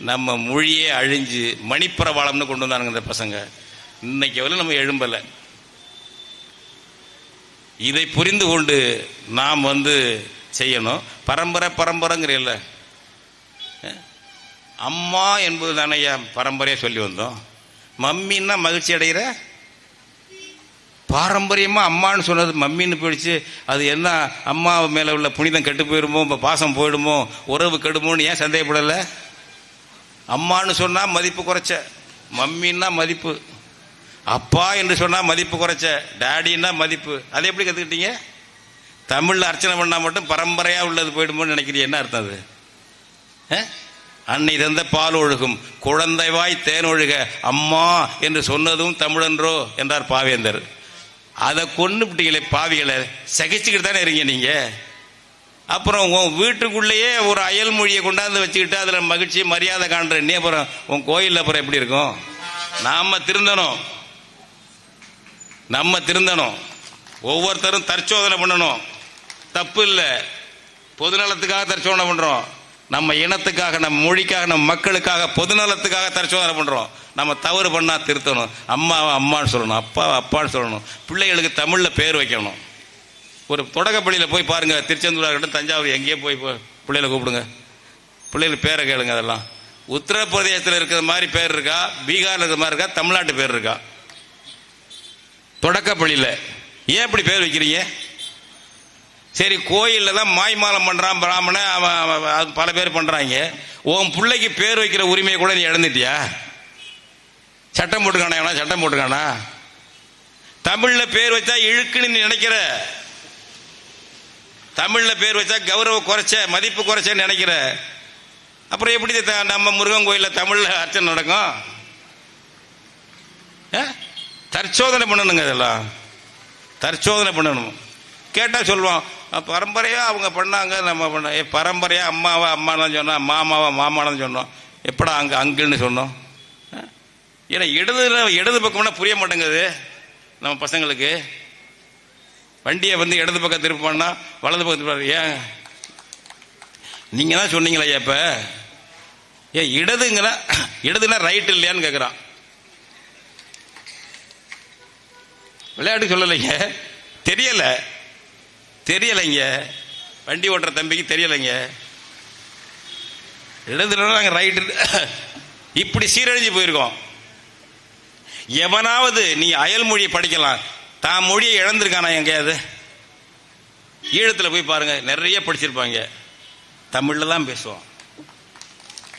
நம்ம மொழியே அழிஞ்சு மணிப்பிரவாளம்னு கொண்டு வந்தானுங்க இந்த பசங்க. இன்னைக்கு வரை நம்ம எழும்பலை. இதை புரிந்து கொண்டு நாம் செய்யணும். பரம்பரைங்கிற அம்மா என்பது தானே பரம்பரையாக சொல்லி வந்தோம். மம்மின்னா மகிழ்ச்சி அடைகிற பாரம்பரியமாக அம்மான்னு சொன்னது மம்மின்னு போயிடுச்சு. அது என்ன அம்மா மேலே உள்ள புனிதம் கெட்டு போயிடுமோ, இப்போ பாசம் போயிடுமோ, உறவு கெடுமோன்னு ஏன் சந்தேகப்படலை? அம்மான்னு சொன்னால் மதிப்பு குறைச்ச, மம்மின்னா மதிப்பு, அப்பா என்று சொன்னால் மதிப்பு குறைச்ச, டேடின்னா மதிப்பு. அதை எப்படி கற்றுக்கிட்டீங்க? தமிழில் அர்ச்சனை பண்ணால் மட்டும் பரம்பரையாக உள்ளது போயிடுமோன்னு நினைக்கிறீங்க. என்ன அர்த்தம் அது? அன்னை தந்த பால் ஒழுகும் குழந்தைவாய் தேன் ஒழுக அம்மா என்று சொன்னதும் தமிழன்றோ என்றார் பாவேந்தர். அதை கொண்டு விட்டீங்களே பாவிகளை, சகிச்சுக்கிட்டு தானே இருங்க நீங்க. அப்புறம் உன் வீட்டுக்குள்ளேயே ஒரு அயல் மொழியை கொண்டாந்து வச்சுக்கிட்டு அதில் மகிழ்ச்சி மரியாதை காண்ற நீ அப்புறம் உன் கோயிலில் அப்புறம் எப்படி இருக்கும்? நம்ம திருந்தணும். ஒவ்வொருத்தரும் தற்சோதனை பண்ணணும். தப்பு இல்லை. பொதுநலத்துக்காக தற்சோதனை பண்றோம். நம்ம இனத்துக்காக, நம்ம மொழிக்காக, நம்ம மக்களுக்காக, பொதுநலத்துக்காக தற்சோதனை பண்றோம். நம்ம தவறு பண்ணா திருத்தணும். அம்மாவை அம்மான்னு சொல்லணும், அப்பாவை அப்பான்னு சொல்லணும். பிள்ளைகளுக்கு தமிழ்ல பேர் வைக்கணும். ஒரு தொடக்கப்பள்ளியில் போய் பாருங்க, திருச்செந்தூராக இருக்கட்டும், தஞ்சாவூர், எங்கேயே போய் பிள்ளைகளை கூப்பிடுங்க. பிள்ளைகளுக்கு பேரை கேளுங்க. அதெல்லாம் உத்தரப்பிரதேசத்தில் இருக்கிற மாதிரி பேர் இருக்கா, பீகாரில் இருக்கிற மாதிரி இருக்கா, தமிழ்நாட்டு பேர் இருக்கா? தொடக்கப்பள்ளியில் ஏன் இப்படி பேர் வைக்கிறீங்க? சரி, கோயிலில் தான் மாய்மாலம் பண்ணுறான் பிராமணன், அவன் பல பேர் பண்ணுறாங்க. உன் பிள்ளைக்கு பேர் வைக்கிற உரிமையை கூட நீ இழந்துட்டியா? சட்டம் போட்டுக்கானா? சட்டம் போட்டுக்கானா? தமிழில் பேர் வச்சா இழுக்குன்னு நீ நினைக்கிற, தமிழில் பேர் வச்சா கௌரவ குறைச்ச, மதிப்பு குறைச்சன்னு நினைக்கிற. அப்புறம் எப்படி நம்ம முருகன் கோயிலில் தமிழில் அர்ச்சனை நடக்கும்? தற்சோதனை பண்ணணுங்க. இதெல்லாம் தற்சோதனை பண்ணணும். கேட்டால் சொல்லுவான், பரம்பரையாக அவங்க பண்ணாங்க, நம்ம பண்ண பரம்பரையாக அம்மாவா அம்மாதான் சொன்னோம், மாமாவா மாமானு சொன்னோம். எப்படா அங்குன்னு சொன்னோம்? ஏன்னா இடது பக்கம்னா புரிய மாட்டேங்குது நம்ம பசங்களுக்கு. வண்டியை இடது பக்கம் திருப்பான்னா வலது பக்கம் திருப்பாரு. ஏன் நீங்க தான் சொன்னீங்களா? இப்ப ஏன் இடதுன்னா ரைட் இல்லையான்னு கேட்குறான். விளையாட்டு சொல்லலைங்க, தெரியலைங்க. வண்டி ஓட்டுற தம்பிக்கு தெரியலைங்க. இடதுல நாங்கள் ரைட்டு இப்படி சீரழிஞ்சு போயிருக்கோம். எவனாவது நீ அயல் மொழியை படிக்கலாம், தான் மொழியை இழந்திருக்கானா எங்கேயாவது? ஈழத்தில் போய் பாருங்க, நிறைய படிச்சிருப்பாங்க, தமிழ்ல தான் பேசுவோம்.